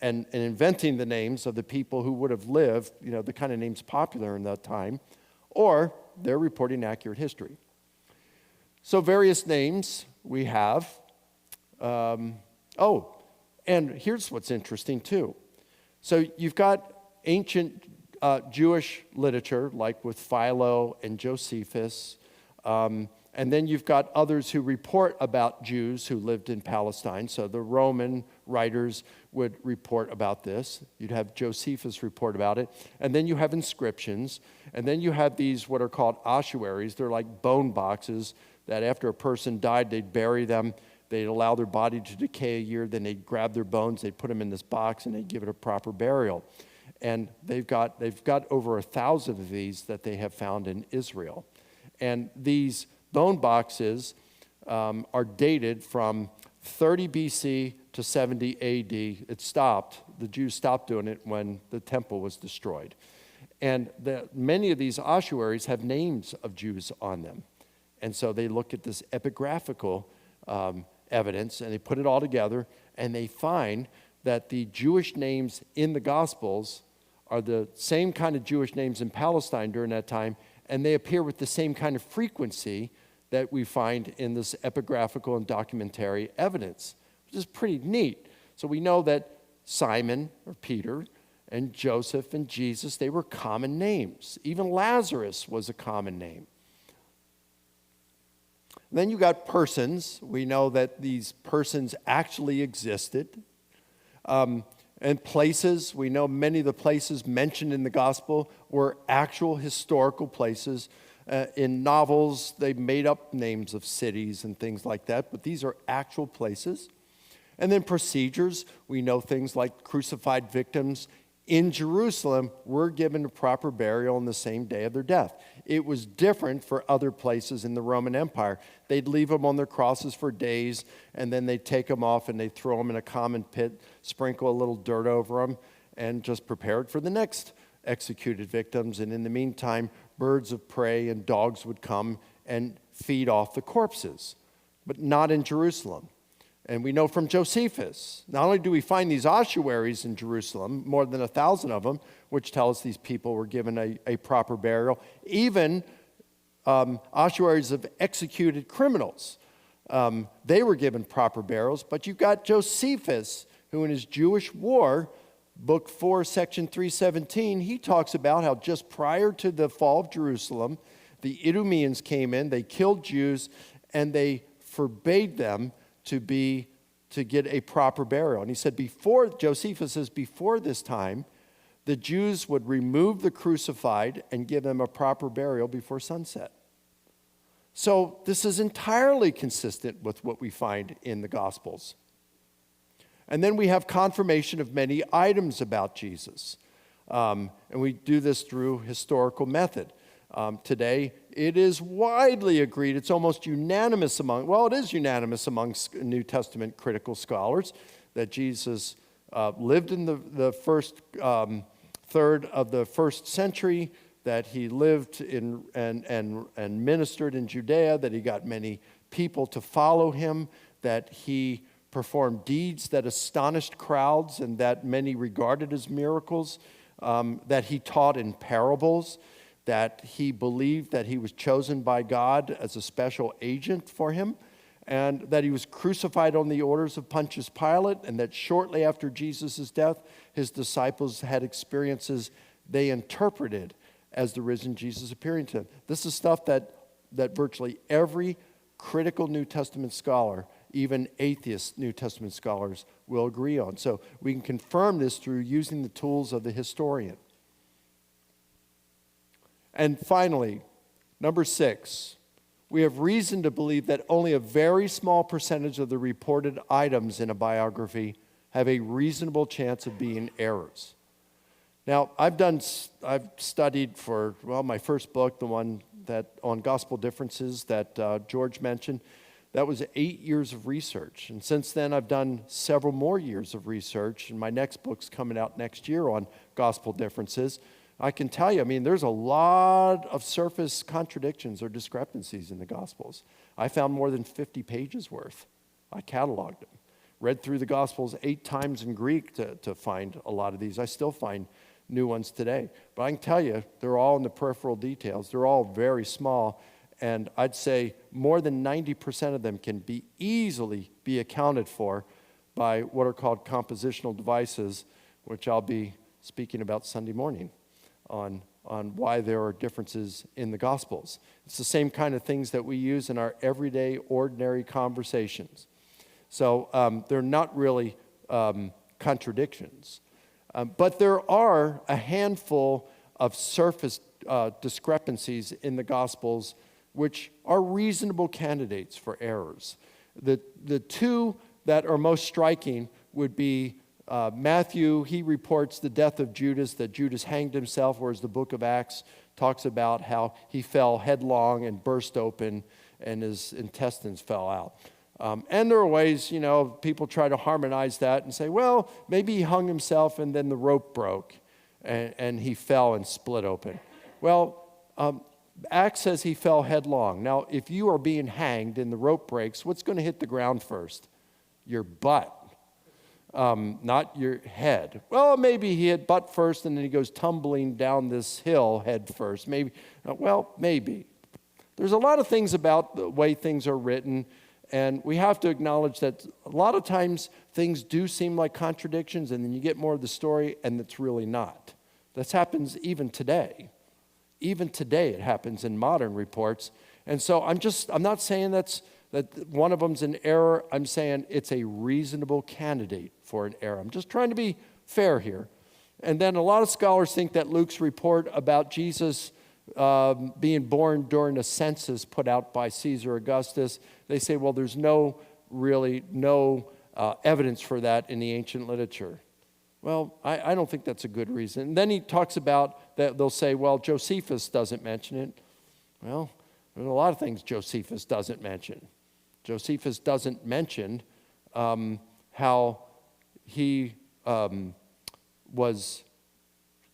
and inventing the names of the people who would have lived, the kind of names popular in that time, or they're reporting accurate history. So various names we have. And here's what's interesting too. So you've got ancient Jewish literature, like with Philo and Josephus, and then you've got others who report about Jews who lived in Palestine. So the Roman writers would report about this. You'd have Josephus report about it. And then you have inscriptions. And then you have these what are called ossuaries. They're like bone boxes that after a person died, they'd bury them. They'd allow their body to decay a year. Then they'd grab their bones. They'd put them in this box, and they'd give it a proper burial. And they've got over 1,000 of these that they have found in Israel. And these bone boxes are dated from 30 BC to 70 AD. It stopped. The Jews stopped doing it when the temple was destroyed. And many of these ossuaries have names of Jews on them. And so they look at this epigraphical evidence, and they put it all together, and they find that the Jewish names in the Gospels are the same kind of Jewish names in Palestine during that time, and they appear with the same kind of frequency that we find in this epigraphical and documentary evidence, which is pretty neat. So we know that Simon, or Peter, and Joseph and Jesus, they were common names. Even Lazarus was a common name. Then you got persons. We know that these persons actually existed. And places, we know many of the places mentioned in the gospel were actual historical places. In novels, they made up names of cities and things like that, but these are actual places. And then procedures, we know things like crucified victims in Jerusalem were given a proper burial on the same day of their death. It was different for other places in the Roman Empire. They'd leave them on their crosses for days, and then they'd take them off and they'd throw them in a common pit, sprinkle a little dirt over them, and just prepare it for the next executed victims. And in the meantime, birds of prey and dogs would come and feed off the corpses, but not in Jerusalem. And we know from Josephus, not only do we find these ossuaries in Jerusalem, more than 1,000 of them, which tell us these people were given a proper burial, even ossuaries of executed criminals. They were given proper burials, but you've got Josephus, who in his Jewish War, Book 4, Section 317, he talks about how just prior to the fall of Jerusalem, the Idumeans came in, they killed Jews, and they forbade them to get a proper burial. And he said Josephus says, before this time, the Jews would remove the crucified and give them a proper burial before sunset. So this is entirely consistent with what we find in the Gospels. And then we have confirmation of many items about Jesus. And we do this through historical method. Today, it is widely agreed, it's almost unanimous it is unanimous among New Testament critical scholars that Jesus lived in the first third of the first century, that he lived in and ministered in Judea, that he got many people to follow him, that he performed deeds that astonished crowds and that many regarded as miracles, that he taught in parables, that he believed that he was chosen by God as a special agent for him, and that he was crucified on the orders of Pontius Pilate, and that shortly after Jesus' death, his disciples had experiences they interpreted as the risen Jesus appearing to them. This is stuff that virtually every critical New Testament scholar, even atheist New Testament scholars, will agree on. So we can confirm this through using the tools of the historian. And finally, number 6, we have reason to believe that only a very small percentage of the reported items in a biography have a reasonable chance of being errors. Now, I've studied for, my first book, the one that on gospel differences that George mentioned, that was 8 years of research. And since then, I've done several more years of research, and my next book's coming out next year on gospel differences. I can tell you, there's a lot of surface contradictions or discrepancies in the Gospels. I found more than 50 pages worth. I cataloged them. Read through the Gospels 8 times in Greek to find a lot of these. I still find new ones today. But I can tell you, they're all in the peripheral details. They're all very small. And I'd say more than 90% of them can easily be accounted for by what are called compositional devices, which I'll be speaking about Sunday morning. On why there are differences in the Gospels. It's the same kind of things that we use in our everyday, ordinary conversations. So they're not really contradictions. But there are a handful of surface discrepancies in the Gospels which are reasonable candidates for errors. The two that are most striking would be Matthew, he reports the death of Judas, that Judas hanged himself, whereas the book of Acts talks about how he fell headlong and burst open and his intestines fell out. And there are ways, people try to harmonize that and say, well, maybe he hung himself and then the rope broke and he fell and split open. Well, Acts says he fell headlong. Now, if you are being hanged and the rope breaks, what's going to hit the ground first? Your butt. Not your head. Well, maybe he hit butt first and then he goes tumbling down this hill head first. Maybe. Maybe. There's a lot of things about the way things are written And we have to acknowledge that a lot of times things do seem like contradictions, and then you get more of the story, and it's really not. This happens even today. Even today it happens in modern reports. And so I'm not saying that one of them's an error. I'm saying it's a reasonable candidate for an error. I'm just trying to be fair here. And then a lot of scholars think that Luke's report about Jesus being born during a census put out by Caesar Augustus, they say, well, there's no evidence for that in the ancient literature. Well, I don't think that's a good reason. And then he talks about that they'll say, well, Josephus doesn't mention it. Well, there's a lot of things Josephus doesn't mention. Josephus doesn't mention how he was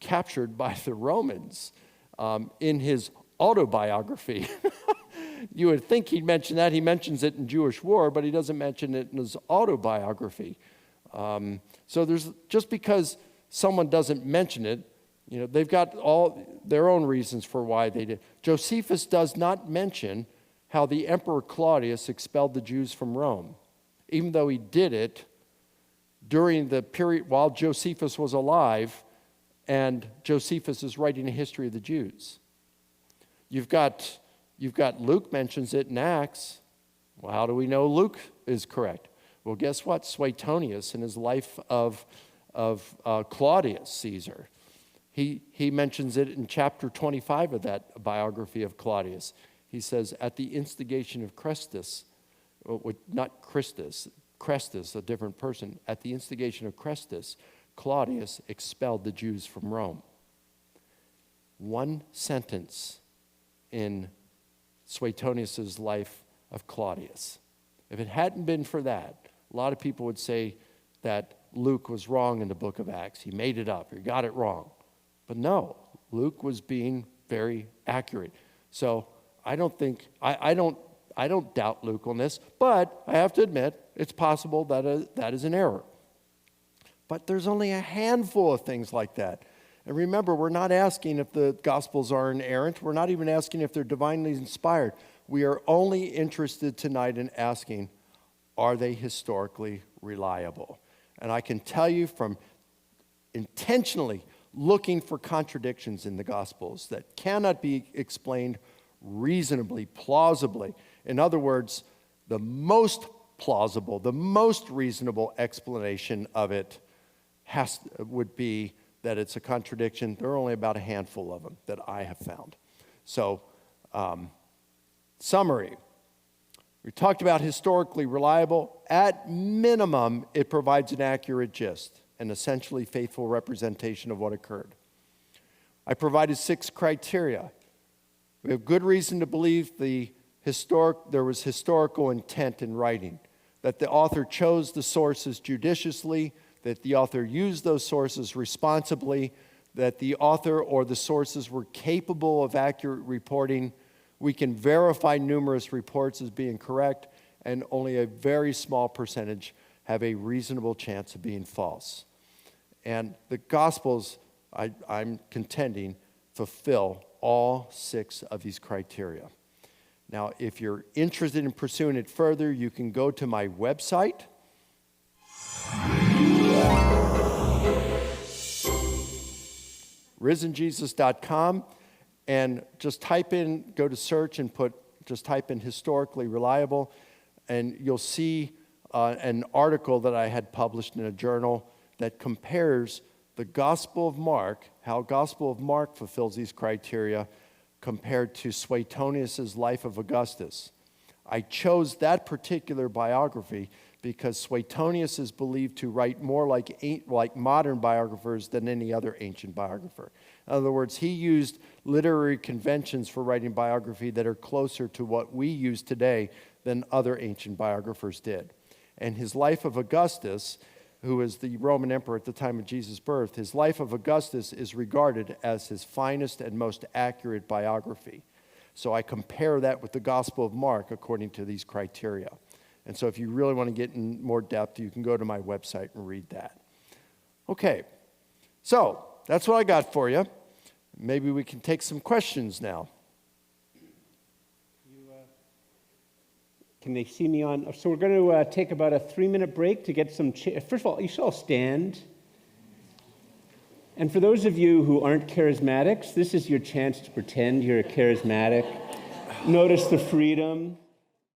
captured by the Romans in his autobiography. You would think he'd mention that. He mentions it in Jewish War, but he doesn't mention it in his autobiography. So there's just because someone doesn't mention it, they've got all their own reasons for why they did. Josephus does not mention how the Emperor Claudius expelled the Jews from Rome, even though he did it during the period while Josephus was alive, and Josephus is writing a history of the Jews. You've got Luke mentions it in Acts. Well, how do we know Luke is correct? Well, guess what? Suetonius, in his life of Claudius Caesar, he mentions it in chapter 25 of that biography of Claudius. He says, at the instigation of Crestus, not Christus, Crestus, a different person, at the instigation of Crestus, Claudius expelled the Jews from Rome. One sentence in Suetonius' life of Claudius. If it hadn't been for that, a lot of people would say that Luke was wrong in the book of Acts. He made it up, he got it wrong. But no, Luke was being very accurate. So I don't doubt Luke on this, but I have to admit, it's possible that is an error. But there's only a handful of things like that. And remember, we're not asking if the Gospels are inerrant. We're not even asking if they're divinely inspired. We are only interested tonight in asking, are they historically reliable? And I can tell you from intentionally looking for contradictions in the Gospels that cannot be explained reasonably, plausibly. In other words, the most plausible, the most reasonable explanation of it would be that it's a contradiction. There are only about a handful of them that I have found. So, summary. We talked about historically reliable. At minimum, it provides an accurate gist, an essentially faithful representation of what occurred. I provided 6 criteria. We have good reason to believe there was historical intent in writing, that the author chose the sources judiciously, that the author used those sources responsibly, that the author or the sources were capable of accurate reporting. We can verify numerous reports as being correct, and only a very small percentage have a reasonable chance of being false. And the Gospels, I'm contending, fulfill all 6 of these criteria. Now, if you're interested in pursuing it further, you can go to my website, risenjesus.com, and just go to search and type in historically reliable, and you'll see an article that I had published in a journal that compares the Gospel of Mark, how Gospel of Mark fulfills these criteria, compared to Suetonius' Life of Augustus. I chose that particular biography because Suetonius is believed to write more like modern biographers than any other ancient biographer. In other words, he used literary conventions for writing biography that are closer to what we use today than other ancient biographers did. And his Life of Augustus, who was the Roman emperor at the time of Jesus' birth, his Life of Augustus is regarded as his finest and most accurate biography. So I compare that with the Gospel of Mark according to these criteria. And so if you really want to get in more depth, you can go to my website and read that. Okay, so that's what I got for you. Maybe we can take some questions now. Can they see me on? So we're going to take about a 3-minute break to get some... First of all, you should all stand. And for those of you who aren't charismatics, this is your chance to pretend you're charismatic. Notice the freedom.